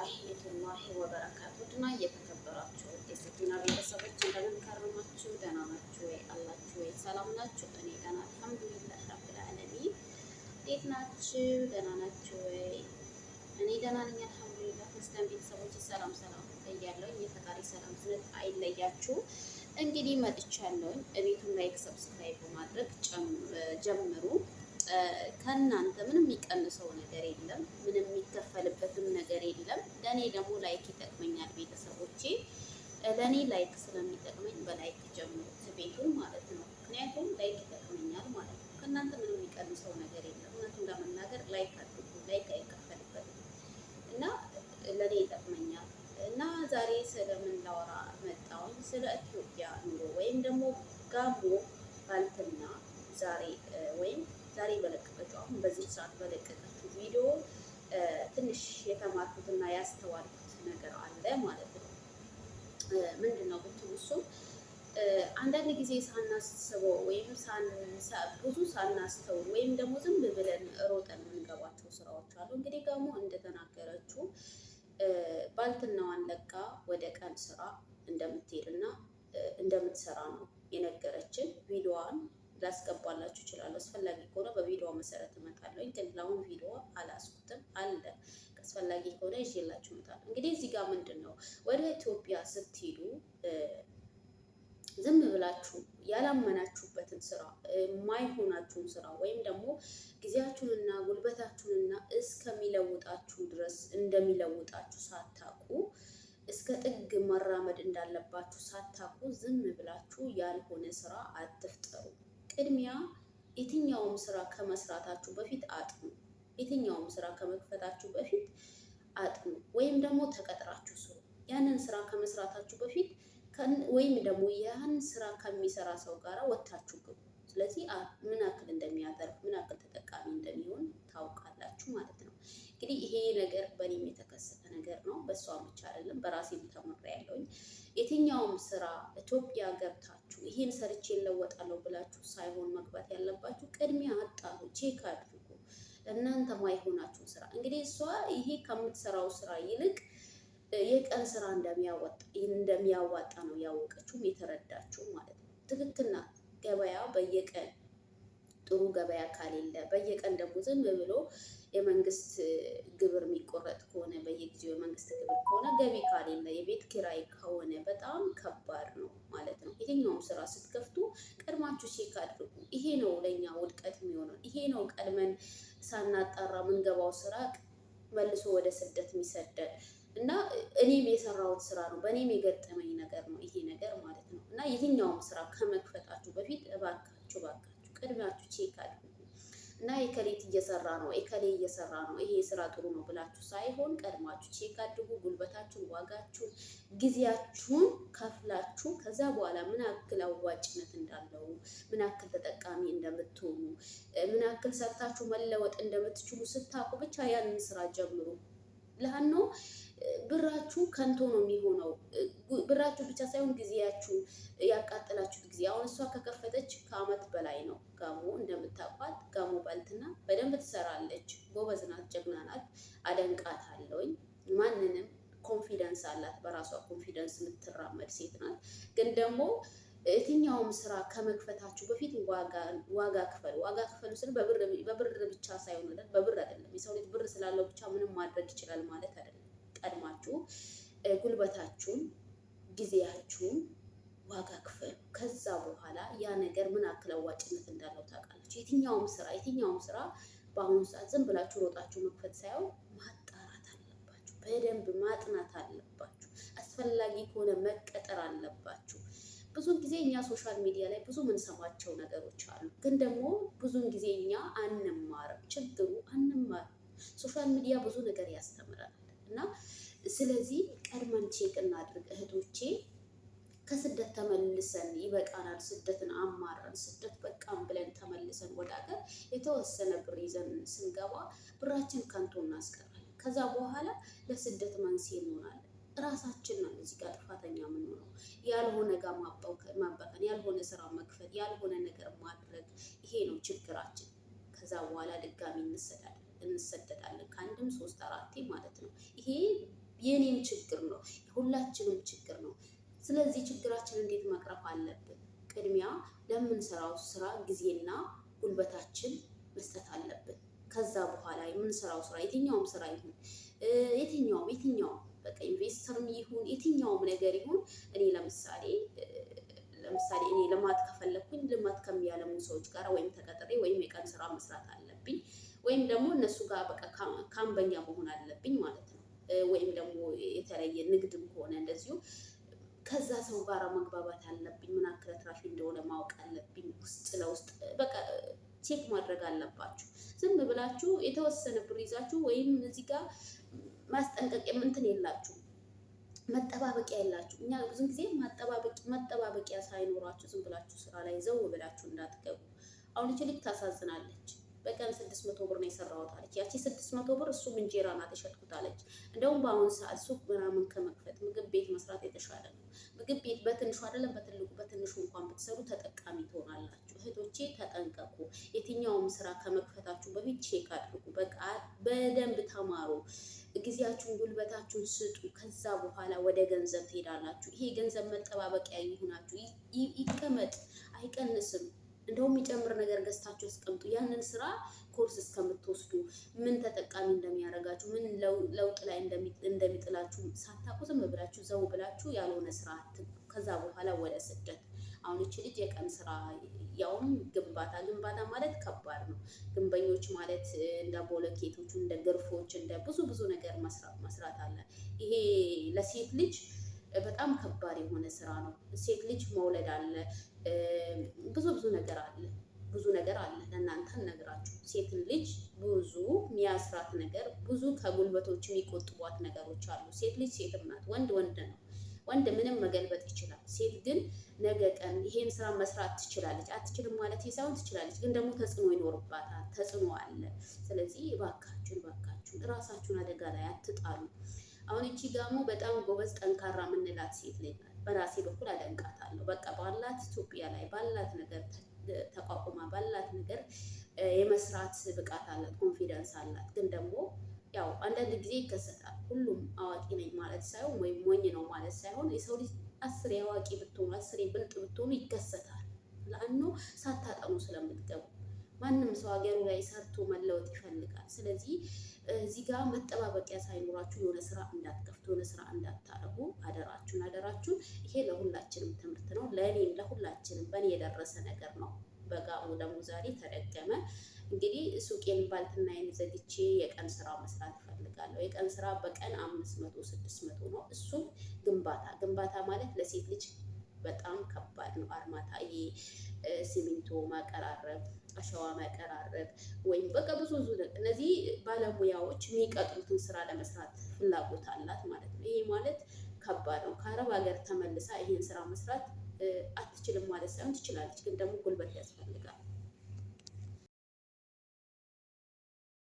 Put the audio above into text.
ወራህመቱላሂ ወበረካቱ እና እየተከበራችሁ የሰኪና ቤተሰቦች እንደምን ከረማችሁ? ደህና ናችሁ ወይ? አላችሁ ወይ? ሰላም ናችሁ? እኔ ደህና አልሐምዱሊላህ ረብል ዓለሚን። እንዴት ናችሁ? ደህና ናችሁ ወይ? እኔ ደህና ነኝ አልሐምዱሊላህ። ክርስቲያን ቤተሰቦች ሰላም ሰላም እያለሁ የፈጣሪ ሰላም ስለት አይለያችሁ። እንግዲህ መጥቻለሁኝ። እቤቱን ላይክ ሰብስክራይብ በማድረግ ጀምሩ። ከእናንተ ምንም የሚቀንሰው ነገር የለም፣ ምንም የሚከፈልበትም ነገር የለም። ለእኔ ደግሞ ላይክ ይጠቅመኛል ቤተሰቦቼ። ለእኔ ላይክ ስለሚጠቅመኝ በላይክ ጀምሩት ቤቱን ማለት ነው። ምክንያቱም ላይክ ይጠቅመኛል ማለት ነው። ከእናንተ ምንም የሚቀንሰው ነገር የለም። እውነቱን ለመናገር ላይክ አድርጉ፣ ላይክ አይከፈልበትም እና ለእኔ ይጠቅመኛል። እና ዛሬ ስለምን ላወራ መጣሁኝ? ስለ ኢትዮጵያ ኑሮ ወይም ደግሞ ጋሞ ባልትና ዛሬ በለቀቀችው አሁን በዚህ ሰዓት በለቀቀችው ቪዲዮ ትንሽ የተማርኩትና ያስተዋልኩት ነገር አለ ማለት ነው። ምንድን ነው ብትሉ እሱም አንዳንድ ጊዜ ሳናስበው ወይም ብዙ ሳናስተውል ወይም ደግሞ ዝም ብለን ሮጠን የምንገባቸው ስራዎች አሉ። እንግዲህ ጋሞ እንደተናገረችው ባልትናዋን ለቃ ወደ ቀን ስራ እንደምትሄድና እንደምትሰራ ነው የነገረችን። ቪዲዮዋን ላስገባላችሁ ይችላል። አስፈላጊ ከሆነ በቪዲዮ መሰረት እመጣለሁ። ግን ለአሁን ቪዲዮ አላስኩትም አለ። አስፈላጊ ከሆነ ይዤላችሁ እመጣለሁ። እንግዲህ እዚህ ጋር ምንድን ነው ወደ ኢትዮጵያ ስትሄዱ ዝም ብላችሁ ያላመናችሁበትን ስራ የማይሆናችሁን ስራ ወይም ደግሞ ጊዜያችሁንና ጉልበታችሁንና እስከሚለውጣችሁ ድረስ እንደሚለውጣችሁ ሳታውቁ እስከ ጥግ መራመድ እንዳለባችሁ ሳታውቁ ዝም ብላችሁ ያልሆነ ስራ አትፍጠሩ። ቅድሚያ የትኛውም ስራ ከመስራታችሁ በፊት አጥኑ። የትኛውም ስራ ከመክፈታችሁ በፊት አጥኑ፣ ወይም ደግሞ ተቀጥራችሁ ስሩ። ያንን ስራ ከመስራታችሁ በፊት ወይም ደግሞ ያን ስራ ከሚሰራ ሰው ጋር ወጥታችሁ ግቡ። ስለዚህ ምን ያክል እንደሚያተርፍ ምን ያክል ተጠቃሚ እንደሚሆን ታውቃላችሁ ማለት ነው። እንግዲህ ይሄ ነገር በእኔም የተከሰተ ነገር ነው። በእሷ ብቻ አይደለም፣ በራሴም ተምሬያለሁኝ። የትኛውም ስራ ኢትዮጵያ ገብታችሁ ይሄን ሰርቼ እለወጣለሁ ብላችሁ ሳይሆን መግባት ያለባችሁ ቅድሚያ አጣሩ፣ ቼክ አድርጉ። ለእናንተ ማይሆናችሁ ስራ እንግዲህ እሷ ይሄ ከምትሰራው ስራ ይልቅ የቀን ስራ እንደሚያዋጣ ነው ያወቀችውም የተረዳችው ማለት ነው። ትክክል ናት። ገበያ በየቀን ጥሩ ገበያ ካሌለ በየቀን ደግሞ ዝም ብሎ የመንግስት ግብር የሚቆረጥ ከሆነ በየጊዜው የመንግስት ግብር ከሆነ ገቢ ካሌለ የቤት ኪራይ ከሆነ በጣም ከባድ ነው ማለት ነው። የትኛውም ስራ ስትከፍቱ ቀድማችሁ ቼክ አድርጉ። ይሄ ነው ለእኛ ውድቀት የሚሆነው። ይሄ ነው ቀድመን ሳናጣራ ምንገባው ስራ መልሶ ወደ ስደት የሚሰደድ እና እኔም የሰራሁት ስራ ነው፣ በእኔም የገጠመኝ ነገር ነው ይሄ ነገር ማለት ነው። እና የትኛውም ስራ ከመክፈታችሁ በፊት እባካችሁ ቅድሚያችሁ ቼክ አድርጉ እና የከሌት እየሰራ ነው የከሌ እየሰራ ነው ይሄ ስራ ጥሩ ነው ብላችሁ ሳይሆን ቀድማችሁ ቼክ አድርጉ። ጉልበታችሁን፣ ዋጋችሁን፣ ጊዜያችሁን ከፍላችሁ ከዛ በኋላ ምን ያክል አዋጭነት እንዳለው ምን ያክል ተጠቃሚ እንደምትሆኑ ምን ያክል ሰርታችሁ መለወጥ እንደምትችሉ ስታውቁ ብቻ ያንን ስራ ጀምሩ። ለሀኖ ብራችሁ ከንቶ ነው የሚሆነው። ብራችሁ ብቻ ሳይሆን ጊዜያችሁ ያቃጠላችሁት ጊዜ። አሁን እሷ ከከፈተች ከአመት በላይ ነው። ጋሞ እንደምታውቋት ጋሞ ባልትና በደንብ ትሰራለች። ጎበዝ ናት፣ ጀግና ናት፣ አደንቃታለሁኝ። ማንንም ኮንፊደንስ አላት፣ በራሷ ኮንፊደንስ የምትራመድ ሴት ናት። ግን ደግሞ የትኛውም ስራ ከመክፈታችሁ በፊት ዋጋ ክፈሉ። ዋጋ ክፈሉ ስል በብር ብቻ ሳይሆን በብር አይደለም። የሰው ልጅ ብር ስላለው ብቻ ምንም ማድረግ ይችላል ማለት አይደለም። ቀድማችሁ ጉልበታችሁን፣ ጊዜያችሁን ዋጋ ክፈሉ። ከዛ በኋላ ያ ነገር ምን ያክል አዋጭነት እንዳለው ታውቃላችሁ። የትኛውም ስራ በአሁኑ ሰዓት ዝም ብላችሁ ሮጣችሁ መክፈት ሳይሆን ማጣራት አለባችሁ። በደንብ ማጥናት አለባችሁ። አስፈላጊ ከሆነ መቀጠር አለባችሁ። ብዙን ጊዜ እኛ ሶሻል ሚዲያ ላይ ብዙ የምንሰማቸው ነገሮች አሉ። ግን ደግሞ ብዙን ጊዜ እኛ አንማርም። ችግሩ አንማርም። ሶሻል ሚዲያ ብዙ ነገር ያስተምረናል እና ስለዚህ ቀድመን ቼክ እናድርግ እህቶቼ። ከስደት ተመልሰን ይበቃናል፣ ስደትን አማረን ስደት በቃም ብለን ተመልሰን ወደ ሀገር የተወሰነ ብር ይዘን ስንገባ ብራችን ከንቶ እናስቀራለን። ከዛ በኋላ ለስደት መንስኤ እንሆናለን። ራሳችን ነው እዚህ ጋር ጥፋተኛ የምንሆነው። ያልሆነ ጋር ማባከን፣ ያልሆነ ስራ መክፈት፣ ያልሆነ ነገር ማድረግ፣ ይሄ ነው ችግራችን። ከዛ በኋላ ድጋሚ እንሰዳለን። ከአንድም 3 4 ማለት ነው። ይሄ የኔም ችግር ነው፣ የሁላችንም ችግር ነው። ስለዚህ ችግራችን እንዴት መቅረፍ አለብን? ቅድሚያ ለምንሰራው ስራ ጊዜና ጉልበታችን መስጠት አለብን። ከዛ በኋላ የምንሰራው ስራ የትኛውም ስራ ይሁን የትኛውም በቃ ኢንቨስተርም ይሁን የትኛውም ነገር ይሁን እኔ ለምሳሌ እኔ ልማት ከፈለኩኝ ልማት ከሚያለሙ ሰዎች ጋር ወይም ተቀጥሬ ወይም የቀን ስራ መስራት አለብኝ፣ ወይም ደግሞ እነሱ ጋር በቃ ካምበኛ መሆን አለብኝ ማለት ነው። ወይም ደግሞ የተለየ ንግድም ከሆነ እንደዚሁ ከዛ ሰው ጋር መግባባት አለብኝ። ምን ያክል አትራፊ እንደሆነ ማወቅ አለብኝ። ውስጥ ለውስጥ በቃ ቼክ ማድረግ አለባችሁ። ዝም ብላችሁ የተወሰነ ብር ይዛችሁ ወይም እዚህ ጋር ማስጠንቀቂያ እንትን የላችሁ መጠባበቂያ የላችሁ። እኛ ብዙ ጊዜ መጠባበቂያ ሳይኖራችሁ ዝም ብላችሁ ስራ ላይ ዘው ብላችሁ እንዳትገቡ። አሁን እቺ ልጅ ታሳዝናለች። በቀን 600 ብር ነው የሰራሁት አለች። ያቺ 600 ብር እሱም እንጀራ ናት የሸጥኩት አለች። እንደውም በአሁኑ ሰዓት ሱቅ ምናምን ከመክፈት ምግብ ቤት መስራት የተሻለ ነው። ምግብ ቤት በትንሹ አይደለም በትልቁ በትንሹ እንኳን ብትሰሩ ተጠቃሚ ትሆናላችሁ። እህቶቼ ተጠንቀቁ። የትኛውም ስራ ከመክፈታችሁ በፊት ቼክ አድርጉ። በቃ በደንብ ተማሩ። ጊዜያችሁን ጉልበታችሁን ስጡ። ከዛ በኋላ ወደ ገንዘብ ትሄዳላችሁ። ይሄ ገንዘብ መጠባበቂያ ይሁናችሁ። ይቀመጥ፣ አይቀንስም። እንደውም የሚጨምር ነገር ገዝታችሁ ያስቀምጡ። ያንን ስራ ኮርስ እስከምትወስዱ ምን ተጠቃሚ እንደሚያደርጋችሁ ምን ለውጥ ላይ እንደሚጥላችሁ ሳታውቁ ዝም ብላችሁ ዘው ብላችሁ ያልሆነ ስራ ከዛ በኋላ ወደ ስደት። አሁን እቺ ልጅ የቀን ስራ ያውም ግንባታ ማለት ከባድ ነው። ግንበኞች ማለት እንደ ቦለኬቶች፣ እንደ ግርፎች፣ እንደ ብዙ ነገር መስራት አለ። ይሄ ለሴት ልጅ በጣም ከባድ የሆነ ስራ ነው። ሴት ልጅ መውለድ አለ፣ ብዙ ነገር አለ። ለእናንተ ነግራችሁ ሴትን ልጅ ብዙ የሚያስራት ነገር፣ ብዙ ከጉልበቶች የሚቆጥቧት ነገሮች አሉ። ሴት ልጅ ሴትም ናት፣ ወንድ ነው። ወንድ ምንም መገልበጥ ይችላል። ሴት ግን ነገ ቀን ይሄን ስራ መስራት ትችላለች። አትችልም ማለት ሳይሆን ትችላለች፣ ግን ደግሞ ተጽዕኖ ይኖርባታል። ተጽዕኖ አለ። ስለዚህ እባካችሁን እራሳችሁን አደጋ ላይ አትጣሉ። አሁን እቺ ጋሞ በጣም ጎበዝ ጠንካራ የምንላት ሴት ልጅ ናት። በራሴ በኩል አደንቃታለሁ። በቃ ባላት ኢትዮጵያ ላይ ባላት ነገር ተቋቁማ ባላት ነገር የመስራት ብቃት አላት፣ ኮንፊደንስ አላት። ግን ደግሞ ያው አንዳንድ ጊዜ ይከሰታል። ሁሉም አዋቂ ነኝ ማለት ሳይሆን ወይም ሞኝ ነው ማለት ሳይሆን የሰው ልጅ 10 አዋቂ ብትሆኑ 10 ብልጥ ብትሆኑ ይከሰታል። ለአኑ ሳታጠኑ ስለምትገቡ ማንም ሰው ሀገሩ ላይ ሰርቶ መለወጥ ይፈልጋል። ስለዚህ እዚህ ጋር መጠባበቂያ ሳይኖራችሁ የሆነ ስራ እንዳትከፍቱ፣ የሆነ ስራ እንዳታረጉ አደራችሁን። ይሄ ለሁላችንም ትምህርት ነው። ለእኔም ለሁላችንም በእኔ የደረሰ ነገር ነው። በጋሙ ደግሞ ዛሬ ተደገመ። እንግዲህ ሱቄን ባልትናዬን ዘግቼ የቀን ስራ መስራት እፈልጋለሁ። የቀን ስራ በቀን 500 600 ነው። እሱም ግንባታ ማለት ለሴት ልጅ በጣም ከባድ ነው። አርማታ፣ ሲሚንቶ ማቀራረብ፣ አሸዋ ማቀራረብ ወይም በቃ ብዙ እነዚህ ባለሙያዎች የሚቀጥሩትን ስራ ለመስራት ፍላጎት አላት ማለት ነው። ይሄ ማለት ከባድ ነው። ከአረብ ሀገር ተመልሳ ይሄን ስራ መስራት አትችልም ማለት ሳይሆን ትችላለች፣ ግን ደግሞ ጉልበት ያስፈልጋል።